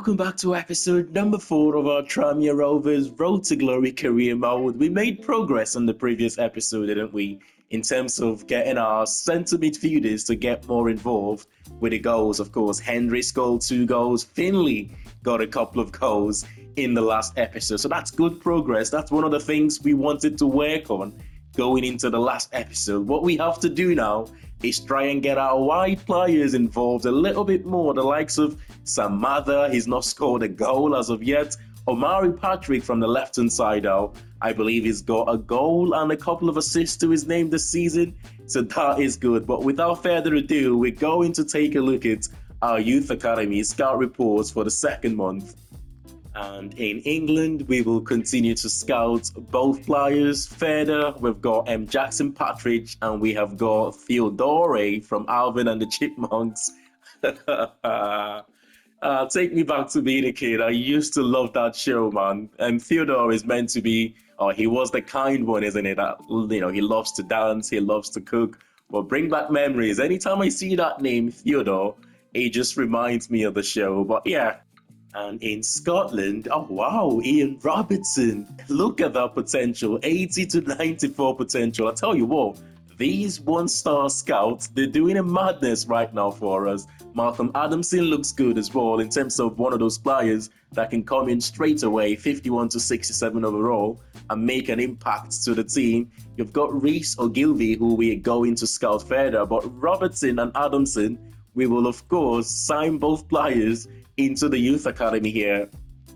welcome back to episode number 4 of our Tranmere Rovers Road to Glory career mode. We made progress on the previous episode, didn't we? In terms of getting our centre midfielders to get more involved with the goals. Of course, Henry scored 2 goals. Finley got a couple of goals in the last episode. So that's good progress. That's one of the things we wanted to work on going into the last episode. What we have to do now is try and get our wide players involved a little bit more. The likes of Sam Mather, he's not scored a goal as of yet. Omari Patrick from the left-hand side out, I believe he's got a goal and a couple of assists to his name this season. So that is good. But without further ado, we're going to take a look at our Youth Academy scout reports for the second month. And in England, we will continue to scout both players. Further, we've got Jackson Partridge and we have got Theodore from Alvin and the Chipmunks. Take me back to being a kid. I used to love that show, man. And Theodore is meant to be, he was the kind one, isn't it? That, he loves to dance, he loves to cook. But bring back memories. Anytime I see that name, Theodore, it just reminds me of the show. But yeah. And in Scotland, oh wow, Ian Robertson. Look at that potential, 80 to 94 potential. I tell you what, these one-star scouts, they're doing a madness right now for us. Malcolm Adamson looks good as well in terms of one of those players that can come in straight away, 51 to 67 overall, and make an impact to the team. You've got Reese Ogilvie, who we're going to scout further, but Robertson and Adamson, we will of course sign both players into the Youth Academy here.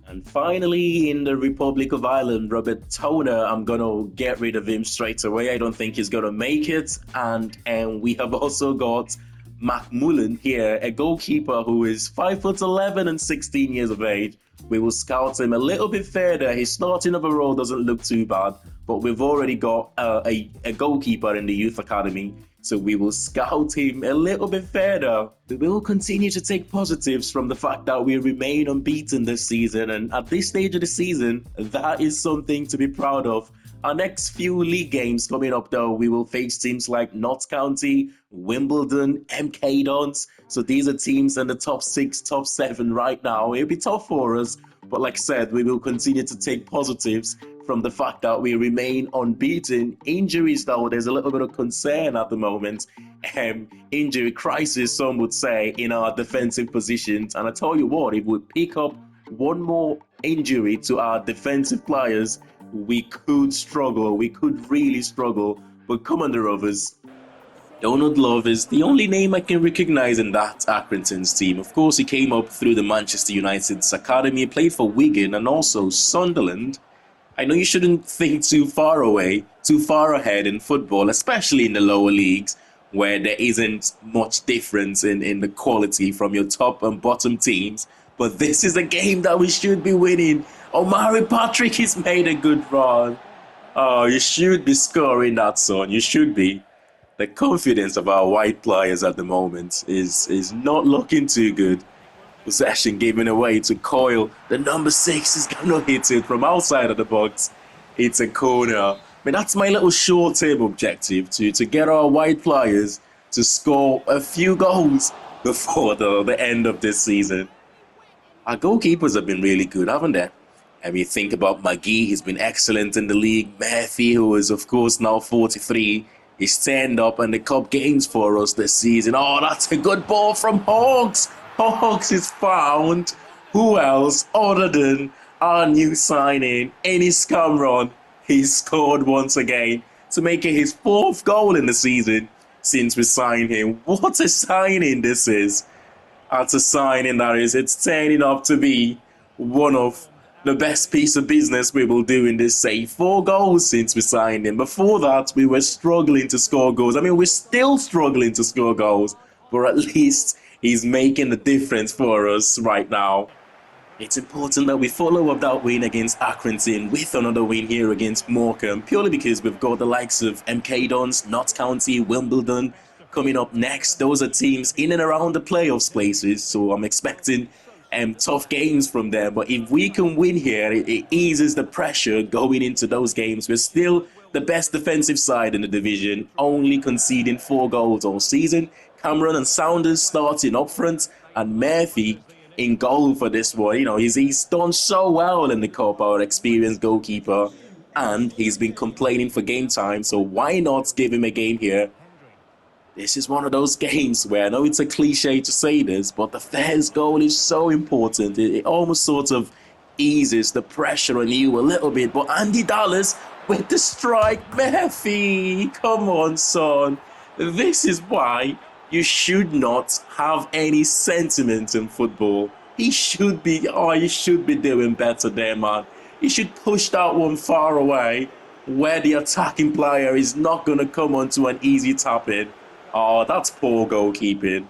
And finally, in the Republic of Ireland, Robert Toner, I'm going to get rid of him straight away. I don't think he's going to make it. And we have also got Mac Mullen here, a goalkeeper who is 5'11" and 16 years of age. We will scout him a little bit further. His starting overall doesn't look too bad, but we've already got a goalkeeper in the Youth Academy. So we will scout him a little bit further. We will continue to take positives from the fact that we remain unbeaten this season. And at this stage of the season, that is something to be proud of. Our next few league games coming up though, we will face teams like Notts County, Wimbledon, MK Dons. So these are teams in the top 6, top 7 right now. It'll be tough for us. But like I said, we will continue to take positives from the fact that we remain unbeaten. Injuries, though, there's a little bit of concern at the moment. Injury crisis, some would say, in our defensive positions. And I tell you what, if we pick up one more injury to our defensive players, we could struggle. We could really struggle. But come on, the Rovers. Donald Love is the only name I can recognize in that Accrington's team. Of course, he came up through the Manchester United's academy, played for Wigan and also Sunderland. I know you shouldn't think too far ahead in football, especially in the lower leagues, where there isn't much difference in the quality from your top and bottom teams. But this is a game that we should be winning. Omari Patrick has made a good run. Oh, you should be scoring that, son. You should be. The confidence of our white players at the moment is not looking too good. Possession given away to Coyle. The number 6 is going to hit it from outside of the box. It's a corner. I mean, that's my little short-term objective, to get our white players to score a few goals before the end of this season. Our goalkeepers have been really good, haven't they? And you think about McGee, he's been excellent in the league. Murphy, who is of course now 43, he's turned up in the cup games for us this season. Oh, that's a good ball from Hawks. Hawks is found. Who else other than our new signing, Ennis Cameron? He's scored once again to make it his 4th goal in the season since we signed him. What a signing this is. That's a signing that is, it's turning up to be one of the best piece of business we will do in this save. 4 goals since we signed him. Before that, we were struggling to score goals. I mean, we're still struggling to score goals, but at least he's making the difference for us right now. It's important that we follow up that win against Accrington with another win here against Morecambe, purely because we've got the likes of MK Dons, Notts County, Wimbledon coming up next. Those are teams in and around the playoffs places, so I'm expecting tough games from them. But if we can win here, it eases the pressure going into those games. We're still the best defensive side in the division, only conceding 4 goals all season. Cameron and Saunders starting up front, and Murphy in goal for this one. He's done so well in the Cup, our experienced goalkeeper, and he's been complaining for game time. So why not give him a game here? This is one of those games where I know it's a cliche to say this, but the first goal is so important. It almost sort of eases the pressure on you a little bit. But Andy Dallas with the strike. Murphy, come on, son. This is why you should not have any sentiment in football. You should be doing better there, man. You should push that one far away where the attacking player is not going to come onto an easy tap in. Oh, that's poor goalkeeping.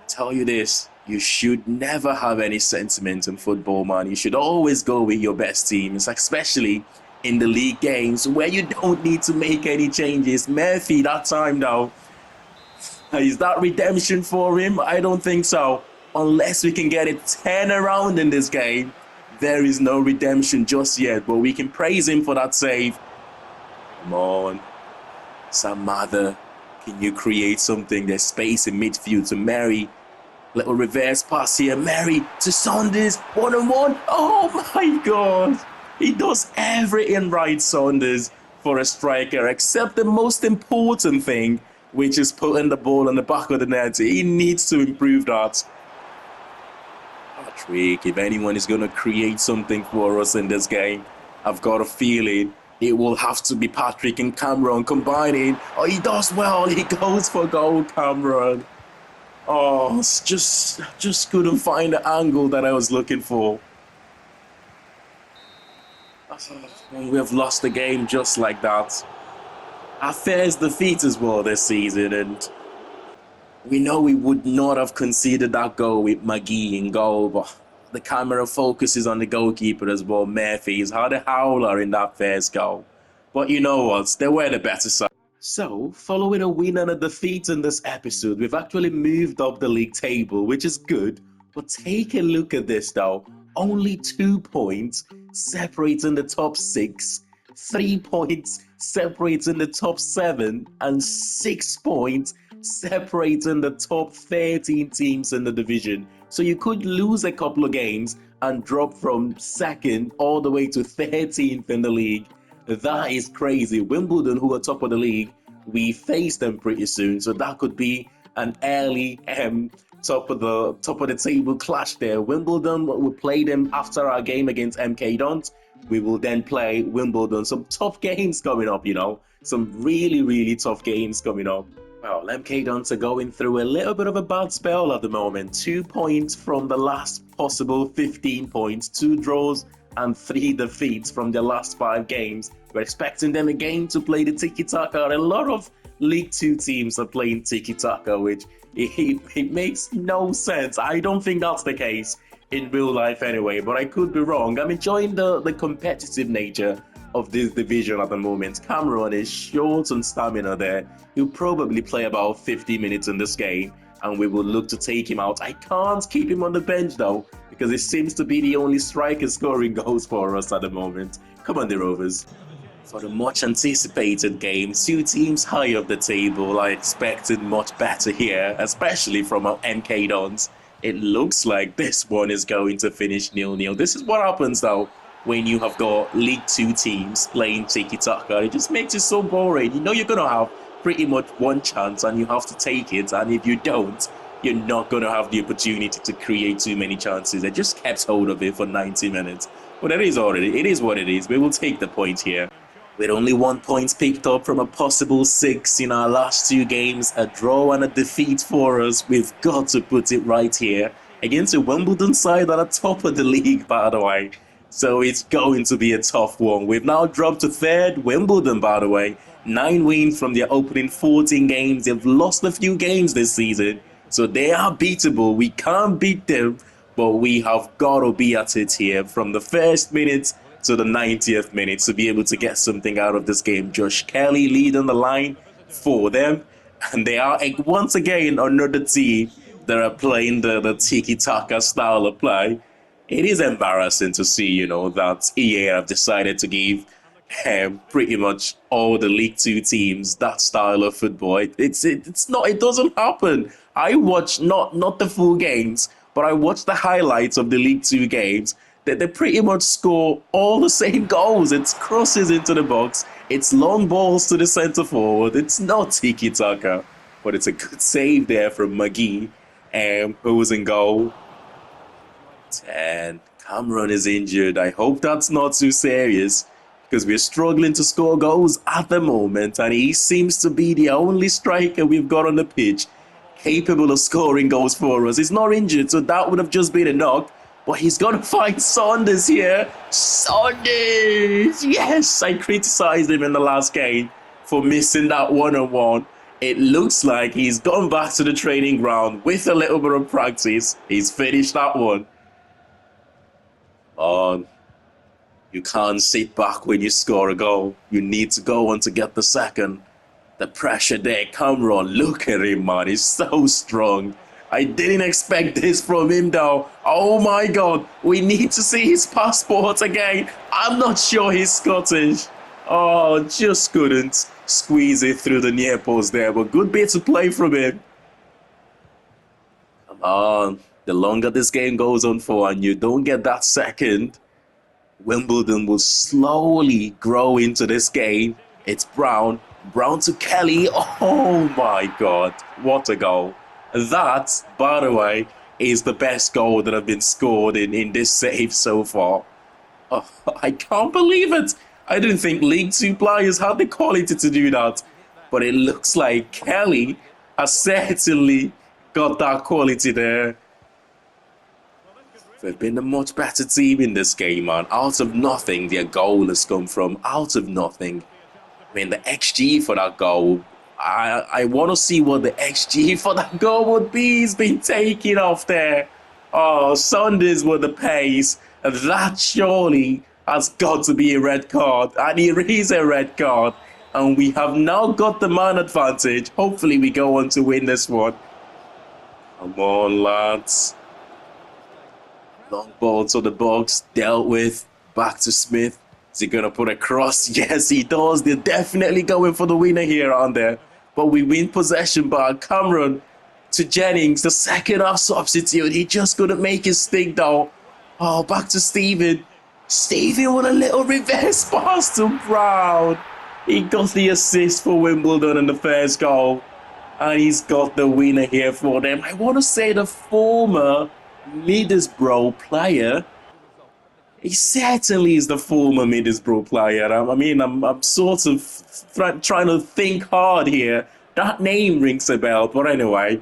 Tell you this, you should never have any sentiment in football, man. You should always go with your best teams, especially in the league games where you don't need to make any changes. Murphy, that time now, is that redemption for him? I don't think so. Unless we can get it 10 around in this game, there is no redemption just yet. But we can praise him for that save. Come on. Samada, can you create something? There's space in midfield to Mary. Little reverse pass here. Mary to Saunders. 1-on-1. Oh my God. He does everything right, Saunders, for a striker, except the most important thing, which is putting the ball in the back of the net. He needs to improve that. Patrick, if anyone is going to create something for us in this game, I've got a feeling it will have to be Patrick and Cameron combining. Oh, he does well. He goes for goal, Cameron. Oh, just couldn't find the angle that I was looking for. We have lost the game just like that. Our first defeat as well this season, and we know we would not have conceded that goal with McGee in goal, but the camera focuses on the goalkeeper as well. Murphy. He's had a howler in that first goal. But you know what? They were the better side. So, following a win and a defeat in this episode, we've actually moved up the league table, which is good. But take a look at this though. Only 2 points separating the top 6, 3 points separating the top 7, and 6 points separating the top 13 teams in the division. So you could lose a couple of games and drop from 2nd all the way to 13th in the league. That is crazy. Wimbledon, who are top of the league, we face them pretty soon, so that could be an early top of the table clash there. Wimbledon will play them after our game against MK Dons. We will then play Wimbledon. Some tough games coming up, some really, really tough games coming up. Well, MK Dons are going through a little bit of a bad spell at the moment. 2 points from the last possible 15 points, 2 draws and 3 defeats from their last 5 games. We're expecting them again to play the tiki-taka. A lot of League 2 teams are playing tiki-taka, which it makes no sense. I don't think that's the case in real life anyway, but I could be wrong. I'm enjoying the competitive nature of this division at the moment. Cameron is short on stamina there. He'll probably play about 50 minutes in this game, and we will look to take him out. I can't keep him on the bench though, because it seems to be the only striker scoring goals for us at the moment. Come on, the Rovers. For the much anticipated game, 2 teams high up the table. I expected much better here, especially from our MK Dons. It looks like this one is going to finish 0-0. This is what happens though when you have got League 2 teams playing tiki-taka. It just makes it so boring. You're going to have pretty much one chance and you have to take it, and if you don't, you're not going to have the opportunity to create too many chances. They just kept hold of it for 90 minutes. But it is what it is. We will take the point here. With only 1 point picked up from a possible 6 in our last 2 games, a draw and a defeat for us, we've got to put it right here against a Wimbledon side that are top of the league, by the way. So it's going to be a tough one. We've now dropped to 3rd. Wimbledon, by the way, 9 wins from their opening 14 games. They've lost a few games this season, so they are beatable. We can't beat them, but we have got to be at it here from the first minute to the 90th minute to be able to get something out of this game. Josh Kelly leading the line for them, and they are once again another team that are playing the tiki-taka style of play. It is embarrassing to see, that EA have decided to give pretty much all the League 2 teams that style of football. It doesn't happen. I watched not the full games, but I watched the highlights of the League Two games. They pretty much score all the same goals. It's crosses into the box. It's long balls to the centre forward. It's not tiki taka, but it's a good save there from McGee, who was in goal. And Cameron is injured. I hope that's not too serious because we're struggling to score goals at the moment, and he seems to be the only striker we've got on the pitch capable of scoring goals for us. He's not injured, so that would have just been a knock. But he's going to find Saunders here. Saunders! Yes, I criticised him in the last game for missing that one-on-one. It looks like he's gone back to the training ground with a little bit of practice. He's finished that one. Oh, you can't sit back when you score a goal. You need to go on to get the second. The pressure there, Cameron, look at him, man. He's so strong. I didn't expect this from him, though. Oh, my God. We need to see his passport again. I'm not sure he's Scottish. Oh, just couldn't squeeze it through the near post there. But good bit of play from him. Come on. The longer this game goes on for and you don't get that second, Wimbledon will slowly grow into this game. It's Brown. Brown to Kelly. Oh my God. What a goal. That, by the way, is the best goal that have been scored in this save so far. Oh, I can't believe it. I didn't think League Two players had the quality to do that. But it looks like Kelly has certainly got that quality there. They've been a much better team in this game, man. Out of nothing, their goal has come from out of nothing. I mean, the XG for that goal, I want to see what the XG for that goal would be. He's been taken off there. Oh, Saunders with the pace. That surely has got to be a red card. And it is a red card. And we have now got the man advantage. Hopefully we go on to win this one. Come on, lads. Long ball to the box, dealt with, back to Smith. Is he going to put a cross? Yes, he does. They're definitely going for the winner here, aren't they? But we win possession back. Cameron to Jennings, the second half substitute. He just couldn't make his stick though. Oh, back to Stephen. Stephen with a little reverse pass to Brown. He got the assist for Wimbledon in the first goal. And he's got the winner here for them. I want to say the former Middlesbrough player. He certainly is the former Middlesbrough player. I mean, I'm sort of trying to think hard here. That name rings a bell, but anyway,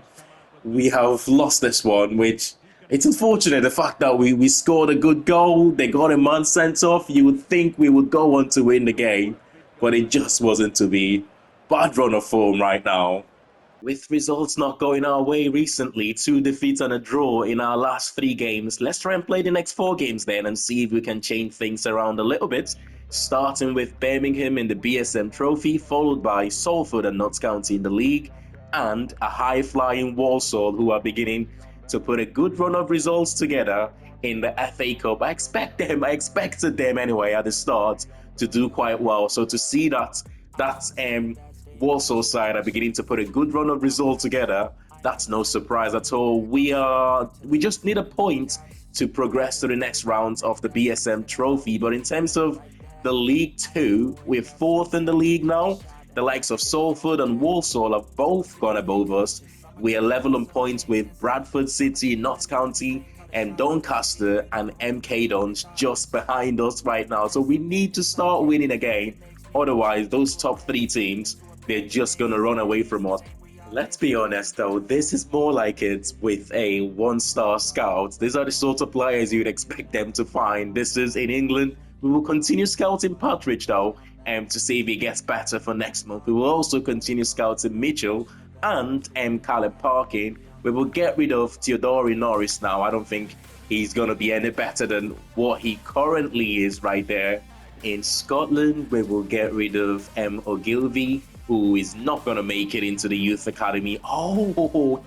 we have lost this one, which it's unfortunate. The fact that we scored a good goal, they got a man sent off. You would think we would go on to win the game, but it just wasn't to be. Bad run of form right now. With results not going our way recently, 2 defeats and a draw in our last 3 games, let's try and play the next 4 games then and see if we can change things around a little bit. Starting with Birmingham in the BSM Trophy, followed by Salford and Notts County in the league, and a high-flying Walsall who are beginning to put a good run of results together in the FA Cup. I expected them anyway at the start to do quite well. So to see that Walsall side are beginning to put a good run of results together, that's no surprise at all. We just need a point to progress to the next round of the BSM Trophy. But in terms of the League Two, we're 4th in the league now. The likes of Salford and Walsall have both gone above us. We're level on points with Bradford City, Notts County, and Doncaster and MK Dons just behind us right now. So we need to start winning again. Otherwise, those top 3 teams, they're just going to run away from us. Let's be honest though, this is more like it with a 1-star scout. These are the sort of players you'd expect them to find. This is in England. We will continue scouting Partridge though, to see if he gets better for next month. We will also continue scouting Mitchell and Caleb Parkin. We will get rid of Theodore Norris now. I don't think he's going to be any better than what he currently is right there. In Scotland, we will get rid of Ogilvy, who is not going to make it into the youth academy. Oh,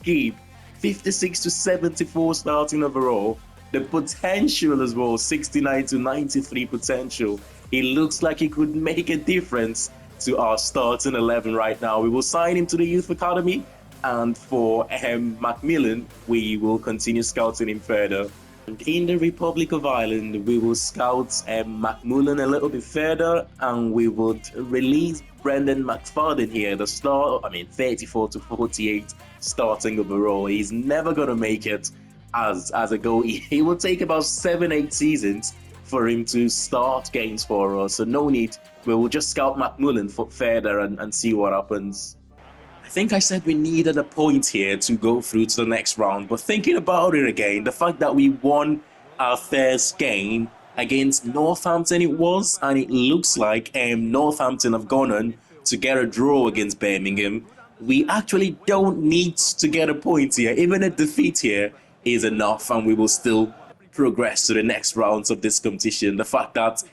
keep 56 to 74 starting overall. The potential as well, 69 to 93 potential. He looks like he could make a difference to our starting 11 right now. We will sign him to the youth academy And for Macmillan, we will continue scouting him further. In the Republic of Ireland, we will scout Macmillan a little bit further, and we would release Brendan McFadden here, the star. 34 to 48 starting overall. He's never gonna make it as a goalie. He will take about 7-8 seasons for him to start games for us. So no need. We will just scout Macmillan further and see what happens. I think I said we needed a point here to go through to the next round, but thinking about it again, the fact that we won our first game against Northampton and it looks like Northampton have gone on to get a draw against Birmingham, we actually don't need to get a point here. Even a defeat here is enough, and we will still progress to the next rounds of this competition. The fact that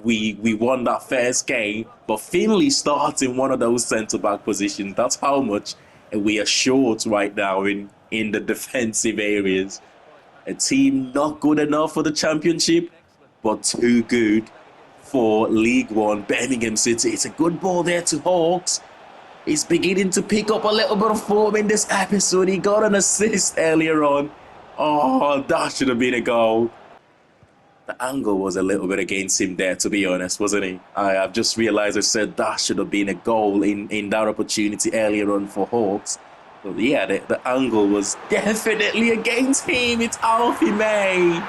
we won that first game, but Finley starts in one of those centre-back positions. That's how much we are short right now in the defensive areas. A team not good enough for the Championship, but too good for League One. Birmingham City, it's a good ball there to Hawks. He's beginning to pick up a little bit of form in this episode. He got an assist earlier on. Oh, that should have been a goal. The angle was a little bit against him there, to be honest, wasn't he? I've just realised I said that should have been a goal in that opportunity earlier on for Hawks. But yeah, the angle was definitely against him. It's Alfie May.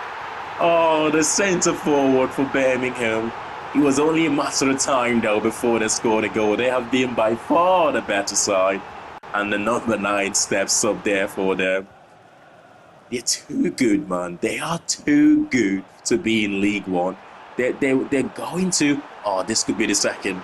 Oh, the centre forward for Birmingham. It was only a matter of time, though, before they scored a goal. They have been by far the better side. And the number 9 steps up there for them. They're too good, man. They are too good to be in League One. They're going to... Oh, this could be the second.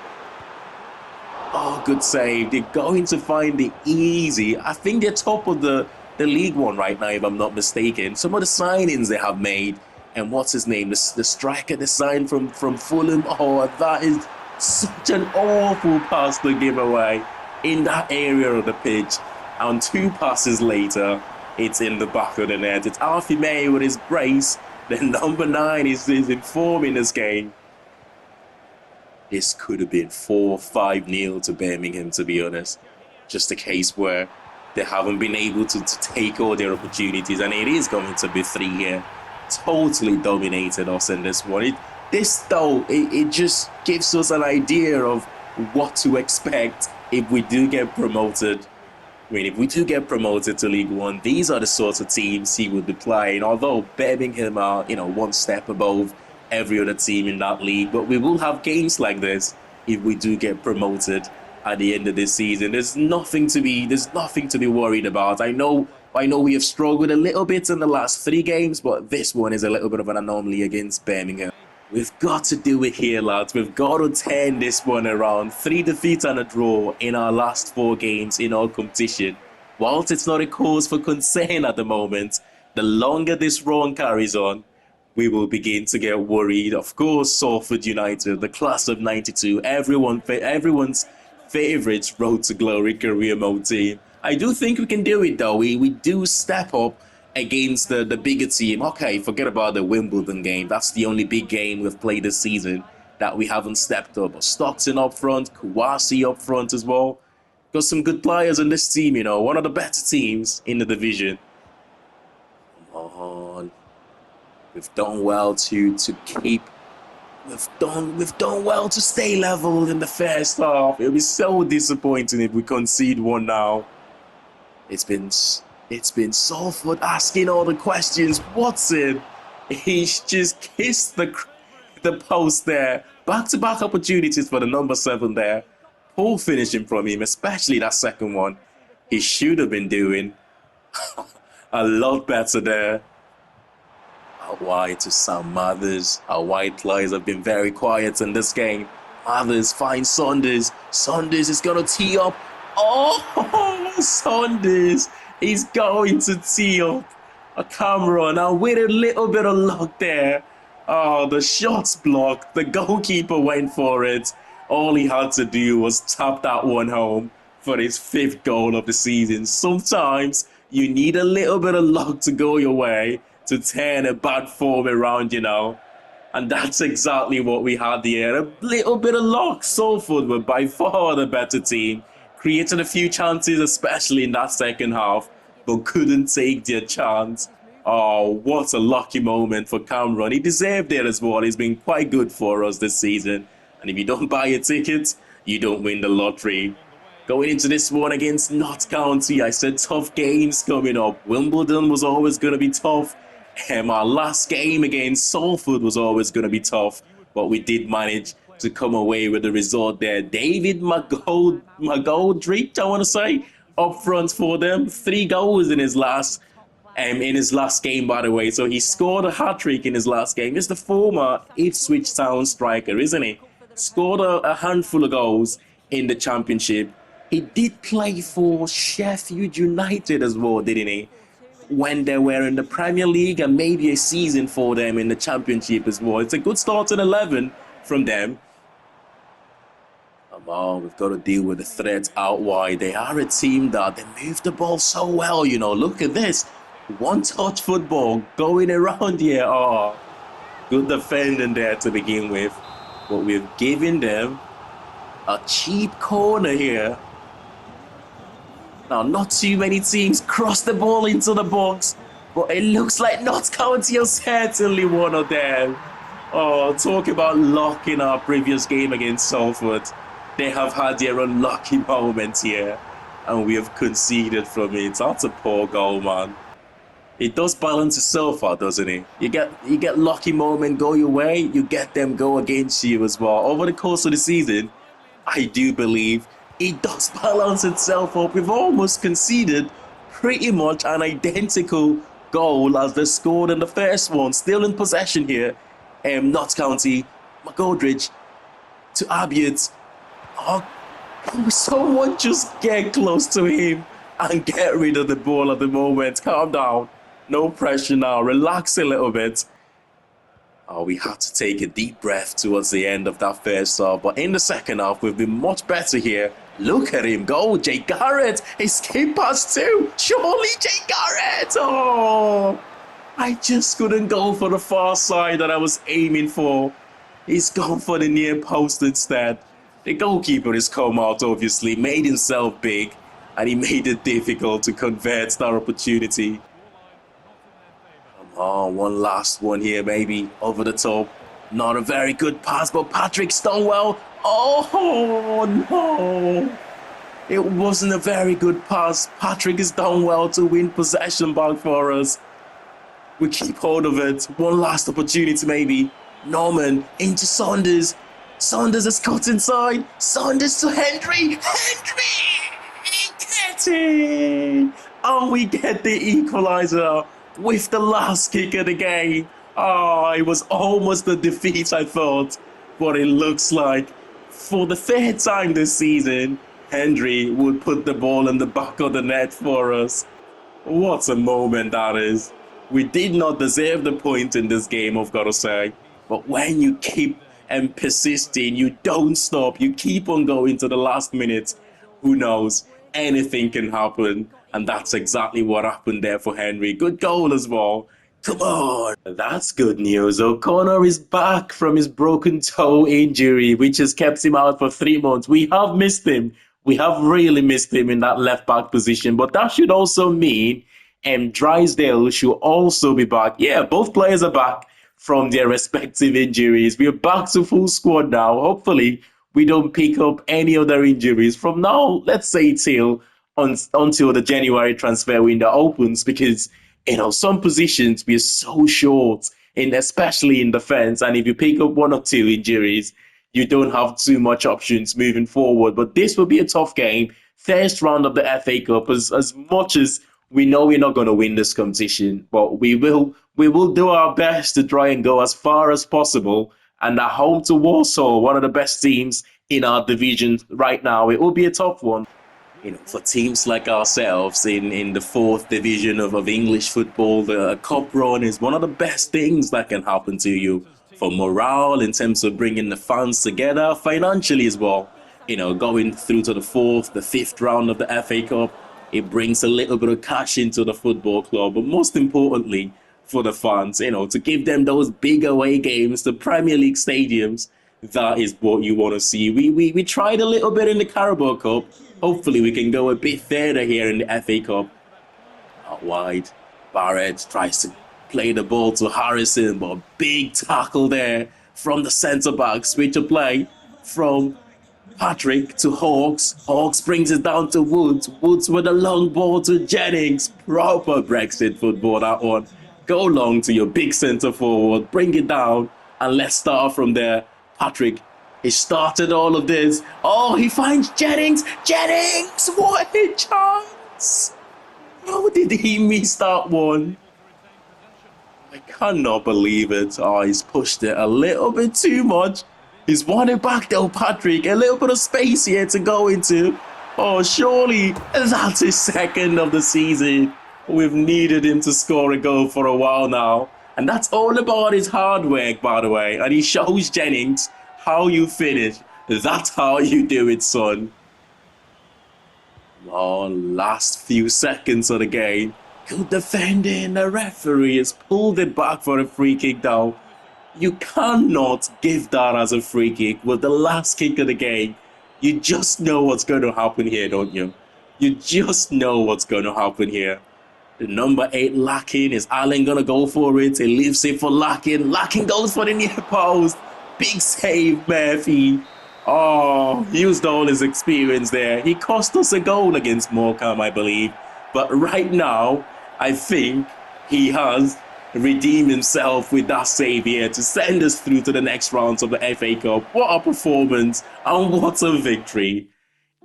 Oh, good save. They're going to find it easy. I think they're top of the League One right now, if I'm not mistaken. Some of the signings they have made. And what's his name? The striker they signed from Fulham. Oh, that is such an awful pass to give away in that area of the pitch. And 2 passes later, it's in the back of the net. It's Alfie May with his brace. The number 9 is in form in this game. This could have been 4-5-0 to Birmingham, to be honest. Just a case where they haven't been able to take all their opportunities. And it is going to be 3 here. Totally dominated us in this one. It just gives us an idea of what to expect if we do get promoted. If we do get promoted to League One, these are the sorts of teams he would be playing. Although Birmingham are, one step above every other team in that league, but we will have games like this if we do get promoted at the end of this season. There's nothing to be worried about. I know we have struggled a little bit in the last 3 games, but this one is a little bit of an anomaly against Birmingham. We've got to do it here, lads. We've got to turn this one around. 3 defeats and a draw in our last 4 games in our competition. Whilst it's not a cause for concern at the moment, the longer this run carries on, we will begin to get worried. Of course, Salford United, the class of 92, everyone's favourite road to glory career mode team. I do think we can do it, though. We do step up against the bigger team. Okay, forget about the Wimbledon game. That's the only big game we've played this season that we haven't stepped up. But Stockton up front, Kouassi up front as well. Got some good players in this team, one of the better teams in the division. Come on. We've done well to keep... We've done well to stay level in the first half. It'll be so disappointing if we concede one now. It's been Salford asking all the questions. Watson, he's just kissed the post there. Back-to-back opportunities for the number 7 there. Poor finishing from him, especially that second one. He should have been doing a lot better there. Out wide to Sam Mathers. Our wide players have been very quiet in this game. Mathers finds Saunders. Saunders is going to tee up. Oh, Saunders is going to tee up a Cameron. And with a little bit of luck there. Oh, the shot's blocked. The goalkeeper went for it. All he had to do was tap that one home for his 5th goal of the season. Sometimes you need a little bit of luck to go your way to turn a bad form around, And that's exactly what we had here. A little bit of luck. Salford were by far the better team. created a few chances, especially in that second half, but couldn't take their chance. Oh, what a lucky moment for Cameron. He deserved it as well. He's been quite good for us this season. And if you don't buy a ticket, you don't win the lottery. Going into this one against Notts County, I said tough games coming up. Wimbledon was always going to be tough. And our last game against Salford was always going to be tough. But we did manage to come away with the result there. David McGoldrick, I want to say, up front for them. 3 goals in his last game, by the way. So he scored a hat-trick in his last game. He's the former Ipswich Town striker, isn't he? Scored a handful of goals in the championship. He did play for Sheffield United as well, didn't he? When they were in the Premier League, and maybe a season for them in the championship as well. It's a good starting 11 from them. Come on, we've got to deal with the threat out wide. They are a team that they move the ball so well, you know. Look at this. One-touch football going around here. Oh, good defending there to begin with. But we've given them a cheap corner here. Now, not too many teams cross the ball into the box, but it looks like Notts County are certainly one of them. Oh, talk about luck in our previous game against Salford. They have had their unlucky moments here, and we have conceded from it. That's a poor goal, man. It does balance itself out, doesn't it? You get lucky moment go your way, you get them go against you as well. Over the course of the season, I do believe it does balance itself up. We've almost conceded pretty much an identical goal as they scored in the first one. Still in possession here. Notts County, McGoldrick to Abiot. Oh, someone just get close to him and get rid of the ball at the moment. Calm down. No pressure now. Relax a little bit. Oh, we had to take a deep breath towards the end of that first half. But in the second half, we've been much better here. Look at him go. Jay Garrett. Escape pass too. Surely Jay Garrett. Oh, I just couldn't go for the far side that I was aiming for. He's gone for the near post instead. The goalkeeper has come out, obviously, made himself big, and he made it difficult to convert that opportunity. Oh, one last one here, maybe over the top. Not a very good pass, but Patrick's done well. Oh, no. It wasn't a very good pass. Patrick has done well to win possession back for us. We keep hold of it. One last opportunity, maybe. Norman into Saunders. Saunders has cut inside. Saunders to Hendry. Hendry! Get it! And we get the equaliser with the last kick of the game. Oh, it was almost a defeat, I thought. But it looks like for the third time this season, Hendry would put the ball in the back of the net for us. What a moment that is. We did not deserve the point in this game, I've got to say. But when you keep persisting, you don't stop, you keep on going to the last minute, who knows? Anything can happen. And that's exactly what happened there for Henry. Good goal as well. Come on. That's good news. O'Connor is back from his broken toe injury, which has kept him out for 3 months. We have missed him. We have really missed him in that left back position. But that should also mean Drysdale should also be back. Yeah, both players are back from their respective injuries. We are back to full squad now. Hopefully, we don't pick up any other injuries from now, let's say, until the January transfer window opens, because some positions we are so short, especially in defense, and if you pick up 1 or 2 injuries, you don't have too much options moving forward. But this will be a tough game. First round of the FA Cup, as much as we know we're not going to win this competition, but we will do our best to try and go as far as possible. And at home to Warsaw, one of the best teams in our division right now, it will be a tough one. For teams like ourselves in the 4th division of English football, the cup run is one of the best things that can happen to you for morale, in terms of bringing the fans together, financially as well. Going through to the 4th, the 5th round of the FA Cup, it brings a little bit of cash into the football club, but most importantly for the fans, to give them those big away games, the Premier League stadiums. that is what you want to see. We tried a little bit in the Carabao Cup. Hopefully we can go a bit further here in the FA Cup. Out wide, Barrett tries to play the ball to Harrison, but a big tackle there from the centre-back. Switch of play from Patrick to Hawks. Hawks brings it down to Woods. Woods with a long ball to Jennings. Proper Brexit football, that one. Go long to your big centre forward. Bring it down. And let's start from there. Patrick, he started all of this. Oh, he finds Jennings. Jennings! What a chance! How did he miss that one? I cannot believe it. Oh, he's pushed it a little bit too much. He's won it back though, Patrick. A little bit of space here to go into. Oh, surely that's his second of the season. We've needed him to score a goal for a while now. And that's all about his hard work, by the way. And he shows Jennings how you finish. That's how you do it, son. Oh, last few seconds of the game. Good defending. The referee has pulled it back for a free kick now. You cannot give that as a free kick with the last kick of the game. You just know what's going to happen here, don't you? You just know what's going to happen here. The number 8 Larkin, is Allen going to go for it? He leaves it for Larkin. Larkin goes for the near post. Big save, Murphy. Oh, used all his experience there. He cost us a goal against Morecambe, I believe. But right now, I think he has redeemed himself with that save here to send us through to the next rounds of the FA Cup. What a performance and what a victory.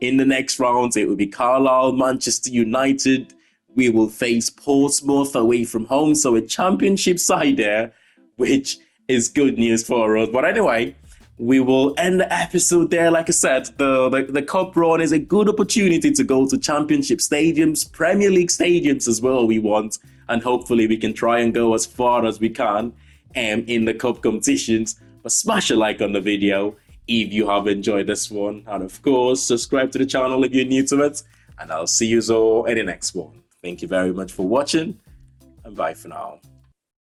In the next rounds, it will be Carlisle, Manchester United. We will face Portsmouth away from home. So a championship side there, which is good news for us. But anyway, we will end the episode there. Like I said, the cup run is a good opportunity to go to championship stadiums, Premier League stadiums as well we want. And hopefully we can try and go as far as we can in the cup competitions. But smash a like on the video if you have enjoyed this one. And of course, subscribe to the channel if you're new to it. And I'll see you all in the next one. Thank you very much for watching. And bye for now.